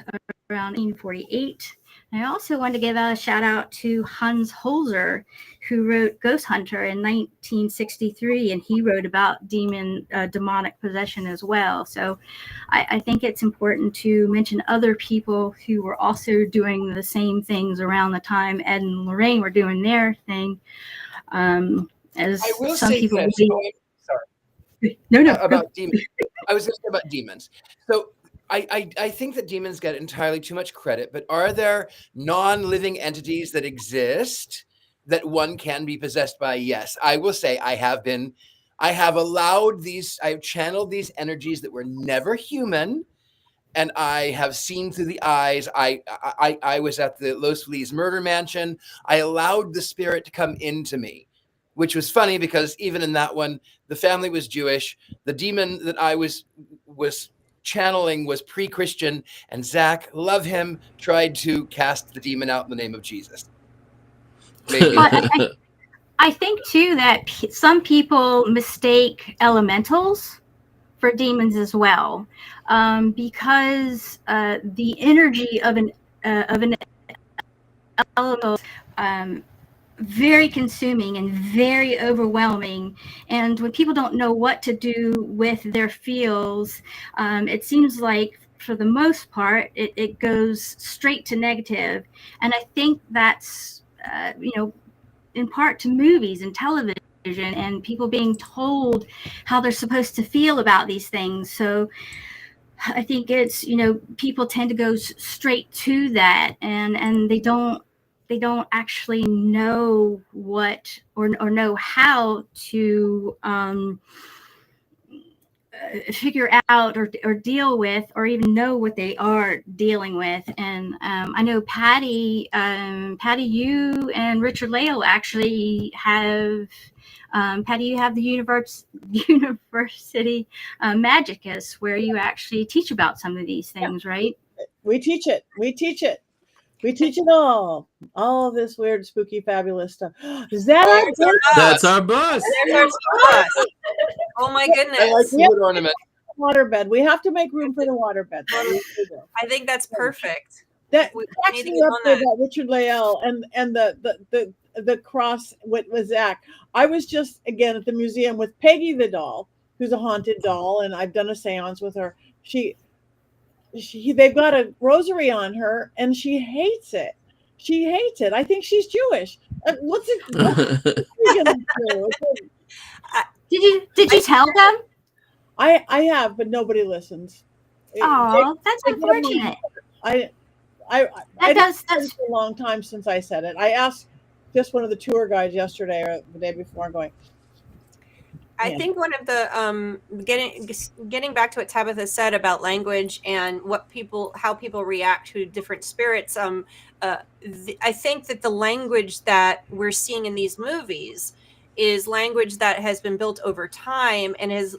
E: around 1948. I also wanted to give a shout out to Hans Holzer, who wrote Ghost Hunter in 1963, and he wrote about demonic possession as well. So I think it's important to mention other people who were also doing the same things around the time Ed and Lorraine were doing their thing. As
C: I will
E: some
C: say
E: people
C: this. Sorry.
E: no,
C: About demons. I was just about demons. So I think that demons get entirely too much credit, but are there non-living entities that exist that one can be possessed by? Yes, I will say I have channeled these energies that were never human, and I have seen through the eyes. I was at the Los Feliz murder mansion. I allowed the spirit to come into me, which was funny because even in that one, the family was Jewish. The demon that I was channeling was pre-Christian, and Zach, love him, tried to cast the demon out in the name of Jesus.
E: I think too that some people mistake elementals for demons as well, because the energy of an elemental very consuming and very overwhelming, and when people don't know what to do with their feels, it seems like for the most part it goes straight to negative. And I think that's in part to movies and television and people being told how they're supposed to feel about these things. So I think it's, people tend to go straight to that, and they don't actually know what or know how to figure out or deal with, or even know what they are dealing with. And I know Patti, you and Richard-Lael actually have. Patti, you have the University Magicus, where you actually teach about some of these things, right?
A: We teach it. We teach it all. All of this weird, spooky, fabulous stuff. Is that our bus?
D: That's our bus.
B: There's our school bus. Oh my goodness.
C: I like the wood ornament.
A: Waterbed. We have to make room for the waterbed.
B: I think that's perfect.
A: That
B: We
A: cracks
B: need to
A: me
B: get
A: up
B: on
A: there
B: that.
A: about Richard-Lael and the cross with Zach. I was just again at the museum with Peggy the doll, who's a haunted doll, and I've done a seance with her. They've got a rosary on her, and she hates it. She hates it. I think she's Jewish. What's it gonna do?
E: Did you tell them?
A: I have, but nobody listens.
E: Oh, that's
A: they get on my
E: unfortunate.
A: I
E: That's
A: it's a long time since I said it. I asked just one of the tour guides yesterday or the day before, going.
B: I think one of the getting back to what Tabitha said about language and how people react to different spirits. I think that the language that we're seeing in these movies is language that has been built over time and has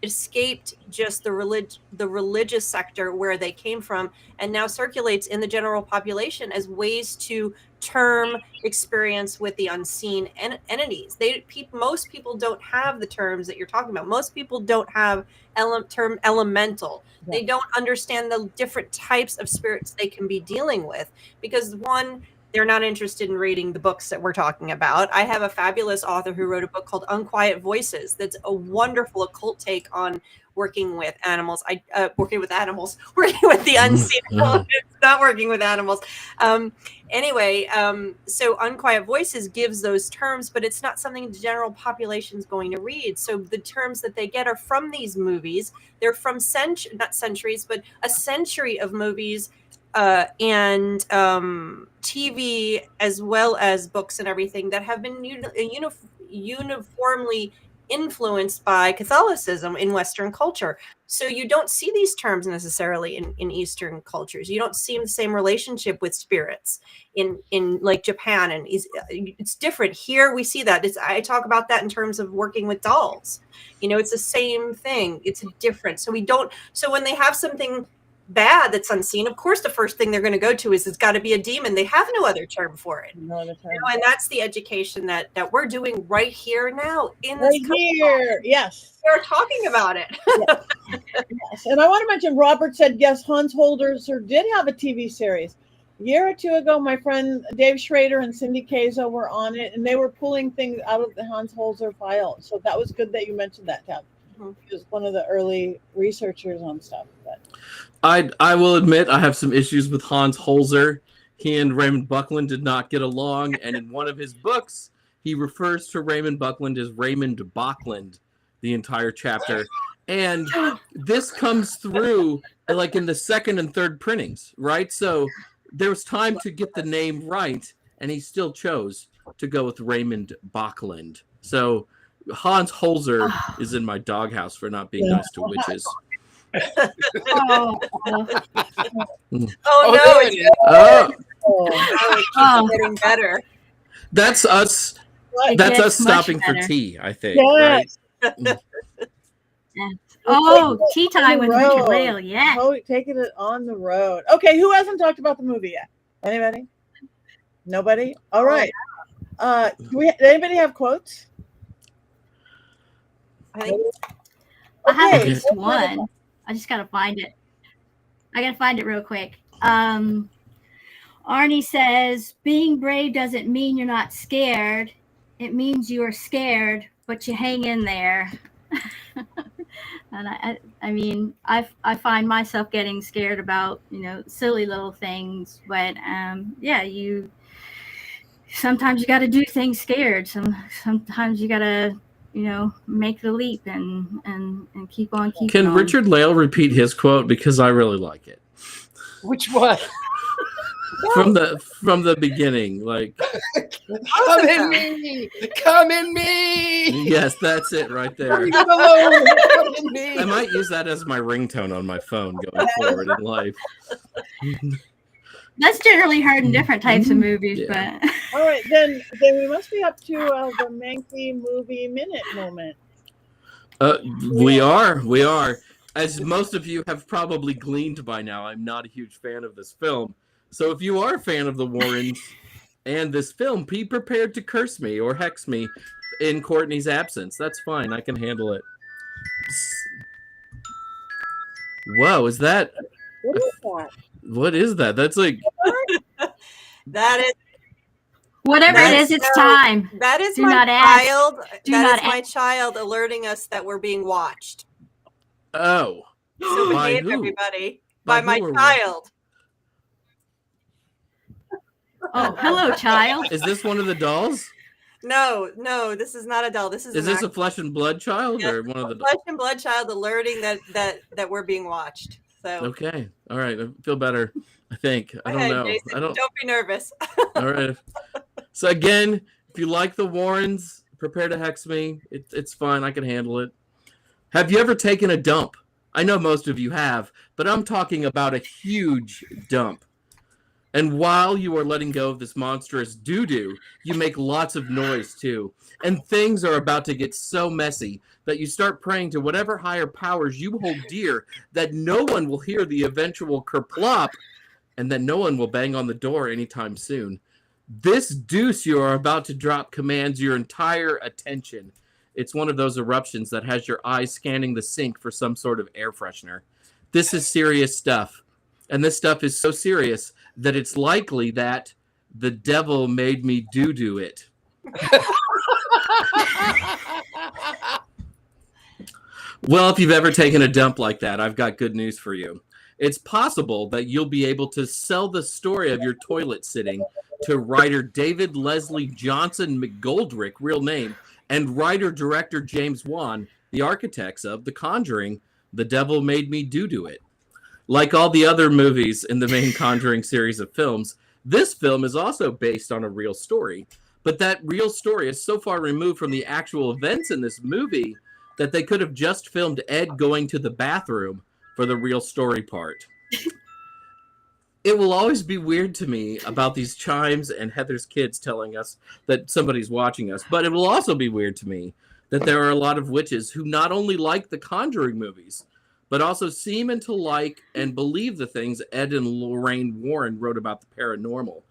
B: escaped just the religious sector where they came from, and now circulates in the general population as ways to term experience with the unseen entities. Most people don't have the terms that you're talking about. Most people don't have term elemental. They don't understand the different types of spirits they can be dealing with, because one, they're not interested in reading the books that we're talking about. I have a fabulous author who wrote a book called Unquiet Voices. That's a wonderful occult take on working with animals. Working with the unseen elements, not working with animals. So Unquiet Voices gives those terms, but it's not something the general population is going to read. So the terms that they get are from these movies. They're from not centuries, but a century of movies and TV, as well as books and everything that have been uniformly influenced by Catholicism in Western culture. So you don't see these terms necessarily in Eastern cultures. You don't see the same relationship with spirits in like Japan, and it's different. Here we see that. I talk about that in terms of working with dolls. It's the same thing. It's different. So when they have something bad that's unseen, of course the first thing they're going to go to is it's got to be a demon. They have no other term for it. And that's the education that we're doing right here now in this
A: here. Yes,
B: we're talking about it.
A: Yes. And I want to mention, Robert said yes, Hans Holzer did have a TV series a year or two ago. My friend Dave Schrader and Cindy Kazo were on it, and they were pulling things out of the Hans Holzer file. So that was good that you mentioned that, Tab. He was one of the early researchers on stuff. But
D: I will admit I have some issues with Hans Holzer. He and Raymond Buckland did not get along, and in one of his books, he refers to Raymond Buckland as Raymond Bachland the entire chapter. And this comes through like in the second and third printings, right? So there was time to get the name right, and he still chose to go with Raymond Bachland. So Hans Holzer is in my doghouse for not being nice to witches.
B: No! It's getting better.
D: That's us. That's us stopping for tea, I think.
A: Yes.
D: Right?
E: Tea time with Richard-Lael. Yeah.
A: Taking it on the road. Okay, who hasn't talked about the movie yet? Anybody? Nobody? All right. Anybody have quotes?
E: I have at least one. I just gotta find it. I gotta find it real quick. Arnie says, "Being brave doesn't mean you're not scared. It means you are scared, but you hang in there." And I find myself getting scared about silly little things, but sometimes you got to do things scared. Sometimes you got to make the leap and keep on keeping
D: Can
E: on.
D: Richard-Lael repeat his quote, because I really like it?
C: Which one?
D: From the beginning, like
C: come in me, come in me.
D: Yes, that's it right there.
C: Leave him alone. Come in me.
D: I might use that as my ringtone on my phone going forward in life.
E: That's generally heard in different types of movies,
D: Yeah.
E: but
A: All right, then we must be up to the Mankey movie minute moment.
D: We are. As most of you have probably gleaned by now, I'm not a huge fan of this film. So if you are a fan of the Warrens and this film, be prepared to curse me or hex me in Courtney's absence. That's fine. I can handle it. Whoa, is that?
A: What is that?
D: What is that? That's like...
B: That is
E: whatever it is, it's time.
B: That is
E: Do
B: my
E: not ask.
B: child.
E: Do
B: That
E: not
B: is my child alerting us that we're being watched.
D: Oh.
B: So
D: By
B: behave,
D: who?
B: everybody.
D: By
B: By my
D: who or what?
B: child.
E: Oh, hello, child.
D: Is this one of the dolls?
B: No, this is not a doll. This is
D: Is this a flesh and blood child or one of the dolls?
B: flesh and blood child alerting that we're being watched. So
D: Okay. All right. I feel better. I think. I
B: go
D: don't
B: ahead,
D: know.
B: Jason.
D: I don't.
B: Don't be nervous.
D: All right. So again, if you like the Warrens, prepare to hex me. It's fine. I can handle it. Have you ever taken a dump? I know most of you have, but I'm talking about a huge dump. And while you are letting go of this monstrous doo-doo, you make lots of noise too. And things are about to get so messy that you start praying to whatever higher powers you hold dear that no one will hear the eventual kerplop and that no one will bang on the door anytime soon. This deuce you are about to drop commands your entire attention. It's one of those eruptions that has your eyes scanning the sink for some sort of air freshener. This is serious stuff. And this stuff is so serious that it's likely that the devil made me do it. Well, if you've ever taken a dump like that, I've got good news for you. It's possible that you'll be able to sell the story of your toilet sitting to writer David Leslie Johnson McGoldrick, real name, and writer-director James Wan, the architects of The Conjuring, The Devil Made Me Do It. Like all the other movies in the main Conjuring series of films, this film is also based on a real story. But that real story is so far removed from the actual events in this movie that they could have just filmed Ed going to the bathroom for the real story part. It will always be weird to me about these chimes and Heather's kids telling us that somebody's watching us, but it will also be weird to me that there are a lot of witches who not only like the Conjuring movies, but also seem to like and believe the things Ed and Lorraine Warren wrote about the paranormal.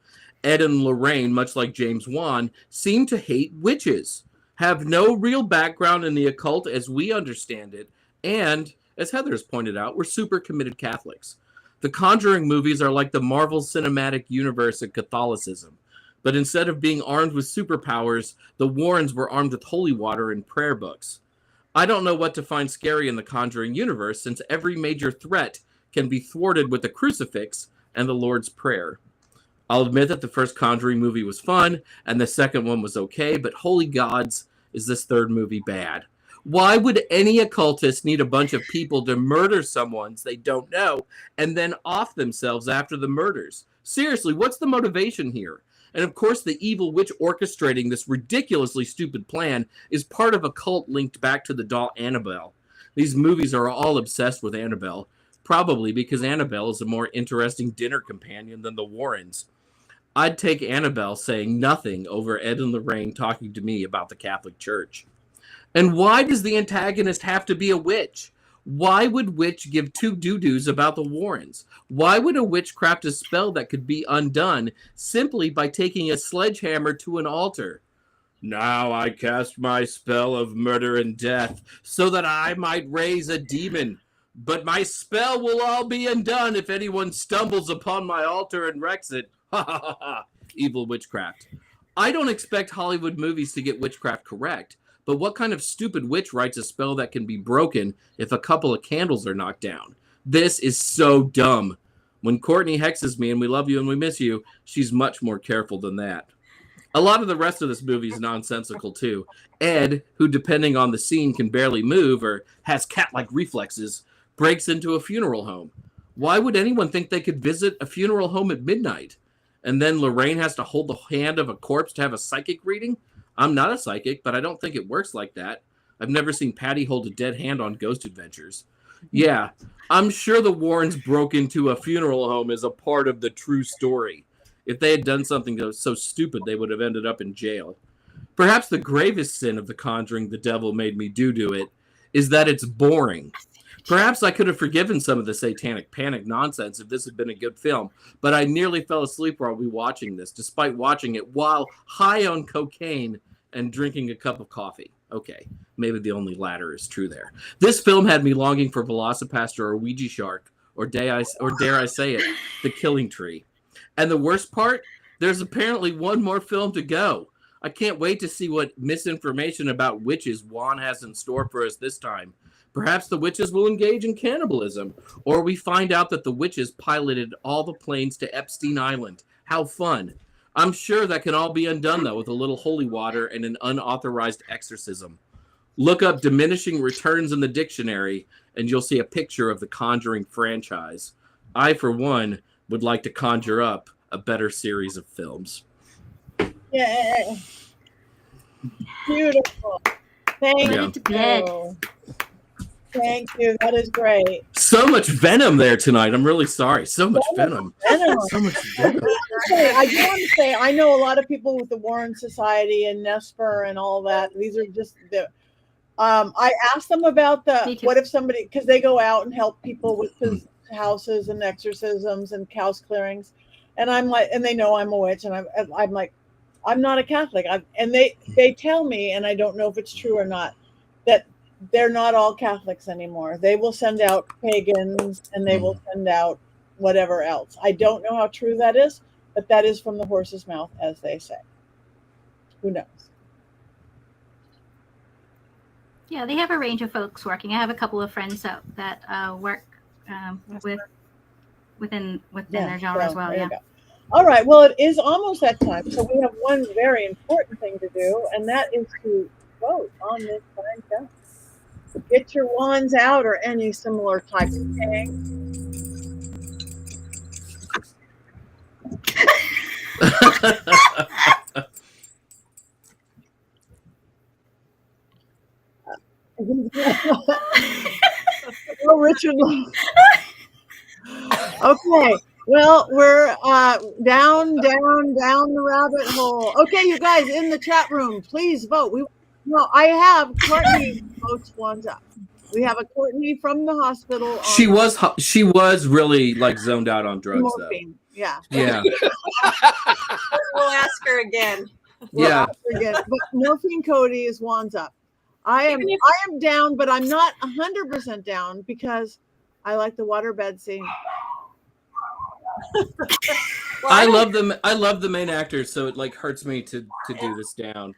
D: Ed and Lorraine, much like James Wan, seem to hate witches, have no real background in the occult as we understand it, and, as Heather has pointed out, we're super committed Catholics. The Conjuring movies are like the Marvel Cinematic Universe of Catholicism, but instead of being armed with superpowers, the Warrens were armed with holy water and prayer books. I don't know what to find scary in the Conjuring universe, since every major threat can be thwarted with a crucifix and the Lord's Prayer. I'll admit that the first Conjuring movie was fun, and the second one was okay, but holy gods, is this third movie bad? Why would any occultist need a bunch of people to murder someone they don't know and then off themselves after the murders? Seriously, what's the motivation here? And of course, the evil witch orchestrating this ridiculously stupid plan is part of a cult linked back to the doll Annabelle. These movies are all obsessed with Annabelle, probably because Annabelle is a more interesting dinner companion than the Warrens. I'd take Annabelle saying nothing over Ed and Lorraine talking to me about the Catholic Church. And why does the antagonist have to be a witch? Why would witch give two doo-doos about the Warrens? Why would a witch craft a spell that could be undone simply by taking a sledgehammer to an altar? Now I cast my spell of murder and death so that I might raise a demon. But my spell will all be undone if anyone stumbles upon my altar and wrecks it. Ha ha ha ha. Evil witchcraft. I don't expect Hollywood movies to get witchcraft correct. But what kind of stupid witch writes a spell that can be broken if a couple of candles are knocked down? This is so dumb. When Courtney hexes me and we love you and we miss you, she's much more careful than that. A lot of the rest of this movie is nonsensical too. Ed, who depending on the scene can barely move or has cat-like reflexes, breaks into a funeral home. Why would anyone think they could visit a funeral home at midnight? And then Lorraine has to hold the hand of a corpse to have a psychic reading? I'm not a psychic, but I don't think it works like that. I've never seen Patty hold a dead hand on Ghost Adventures. Yeah, I'm sure the Warrens broke into a funeral home as a part of the true story. If they had done something so stupid, they would have ended up in jail. Perhaps the gravest sin of The Conjuring, The Devil Made Me Do It, is that it's boring. Perhaps I could have forgiven some of the satanic panic nonsense if this had been a good film, but I nearly fell asleep while we were watching this, despite watching it while high on cocaine and drinking a cup of coffee. Okay, maybe the only latter is true there. This film had me longing for Velocipaster or Ouija Shark, or dare I say it, The Killing Tree. And the worst part, there's apparently one more film to go. I can't wait to see what misinformation about witches Juan has in store for us this time. Perhaps the witches will engage in cannibalism, or we find out that the witches piloted all the planes to Epstein Island. How fun. I'm sure that can all be undone, though, with a little holy water and an unauthorized exorcism. Look up diminishing returns in the dictionary, and you'll see a picture of the Conjuring franchise. I, for one, would like to conjure up a better series of films.
A: Yeah. Beautiful. Thank you. Thank you. That is great.
D: So much venom there tonight. I'm really sorry. So much venom. So much venom.
A: I do want to say, I know a lot of people with the Warren Society and Nesper and all that. These are just the. I asked them about what if somebody, because they go out and help people with houses and exorcisms and house clearings. And I'm like, and they know I'm a witch, and I'm like, I'm not a Catholic. And they tell me, and I don't know if it's true or not, that they're not all Catholics anymore. They will send out pagans, and they will send out whatever else. I don't know how true that is, but that is from the horse's mouth, as they say. Who knows?
E: Yeah, they have a range of folks working. I have a couple of friends that work within their genre as well. Yeah.
A: All right. Well, it is almost that time, so we have one very important thing to do, and that is to vote on this fine film. Get your wands out or any similar type of thing. Oh, Richard. Okay. Well, we're down the rabbit hole. Okay, you guys in the chat room, please vote. I have Courtney votes wands up. We have a Courtney from the hospital.
D: She was really like zoned out on drugs
A: morphine.
D: though.
A: Yeah.
D: Yeah.
B: We'll ask her again.
D: Yeah.
A: But morphine Cody is wands up. I am down, but I'm not 100% down because I like the waterbed scene.
B: Well,
D: I love the main actors, so it like hurts me to do this down.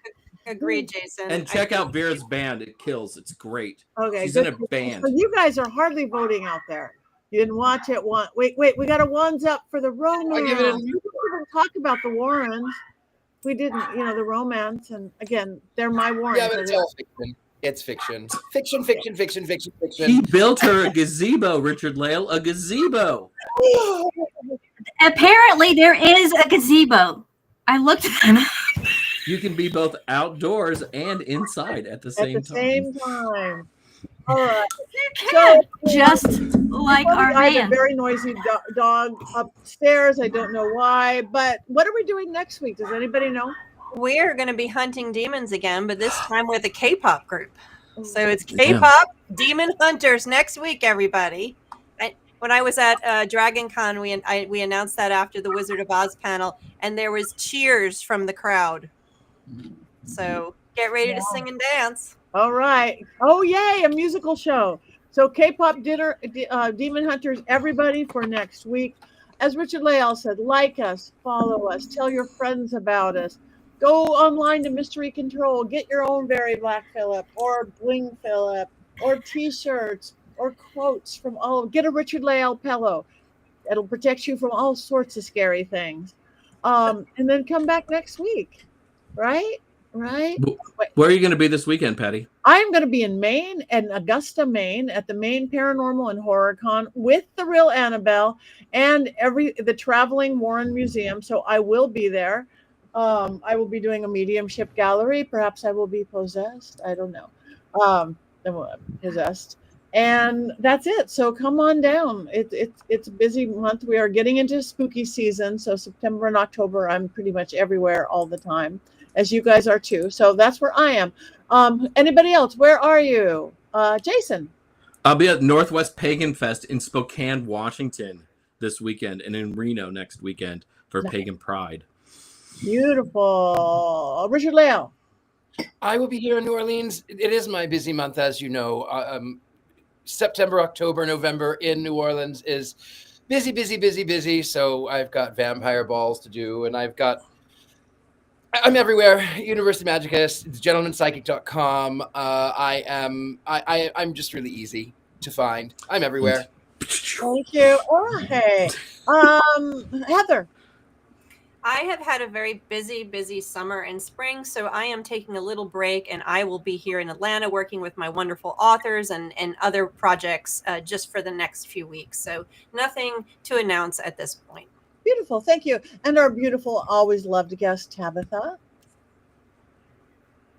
B: Agreed, Jason.
D: And check out Vera's band; it kills. It's great.
A: Okay,
D: she's in a band.
A: So you guys are hardly voting out there. You didn't watch it. Wait, we got a wands up for the romance. We didn't talk about the Warrens. We didn't, the romance, and again, they're my Warrens.
C: Yeah, but it's all fiction. It's fiction. Fiction.
D: He built her a gazebo, Richard-Lael, a gazebo.
E: Apparently, there is a gazebo. I looked at it.
D: You can be both outdoors and inside at the same time.
A: All right.
E: You can, just like our
A: I have
E: man.
A: a very noisy dog upstairs. I don't know why, but what are we doing next week? Does anybody know?
B: We're going to be hunting demons again, but this time with a K-pop group. So it's K-pop Demon Hunters next week, everybody. When I was at Dragon Con, we announced that after the Wizard of Oz panel, and there was cheers from the crowd. So get ready to sing and dance.
A: All right. Oh, yay, a musical show. So K-pop dinner, Demon Hunters, everybody for next week. As Richard-Lael said, like us, follow us, tell your friends about us. Go online to Mystery Control. Get your own Very Black Phillip or Bling Phillip or T-shirts or quotes from get a Richard-Lael pillow. It'll protect you from all sorts of scary things. And then come back next week. Right?
D: Where are you going to be this weekend, Patti?
A: I'm going to be in Maine, in Augusta, Maine, at the Maine Paranormal and Horror Con with the real Annabelle and the traveling Warren Museum. So I will be there. I will be doing a mediumship gallery. Perhaps I will be possessed. I don't know. Possessed. And that's it. So come on down. It's a busy month. We are getting into spooky season. So September and October, I'm pretty much everywhere all the time, as you guys are too. So that's where I am. Anybody else? Where are you? Jason?
D: I'll be at Northwest Pagan Fest in Spokane, Washington this weekend, and in Reno next weekend for Pagan Pride.
A: Beautiful. Richard-Lael?
C: I will be here in New Orleans. It is my busy month, as you know. September, October, November in New Orleans is busy. So I've got vampire balls to do, and I'm everywhere. University Magicus, it's gentlemanpsychic.com. I'm just really easy to find. I'm everywhere.
A: Thank you. Okay. Heather?
B: I have had a very busy summer and spring, so I am taking a little break, and I will be here in Atlanta working with my wonderful authors and other projects just for the next few weeks. So nothing to announce at this point.
A: Beautiful. Thank you. And our beautiful, always loved guest, Tabitha.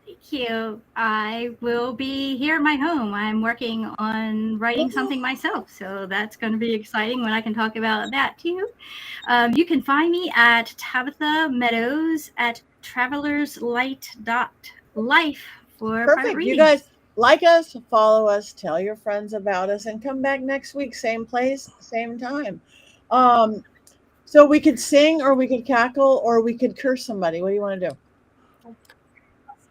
E: Thank you. I will be here at my home. I'm working on writing something myself, so that's going to be exciting when I can talk about that too. You can find me at Tabitha Meadows at travelerslight.life for private
A: Perfect.
E: readings.
A: You guys like us, follow us, tell your friends about us, and come back next week, same place, same time. So we could sing, or we could cackle, or we could curse somebody. What do you want to do?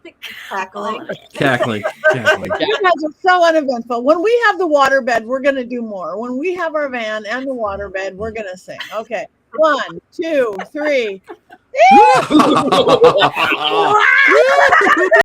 B: Stick to cackling.
D: Cackling.
A: You guys are so uneventful. When we have the waterbed, we're going to do more. When we have our van and the waterbed, we're going to sing. Okay. 1, 2, 3.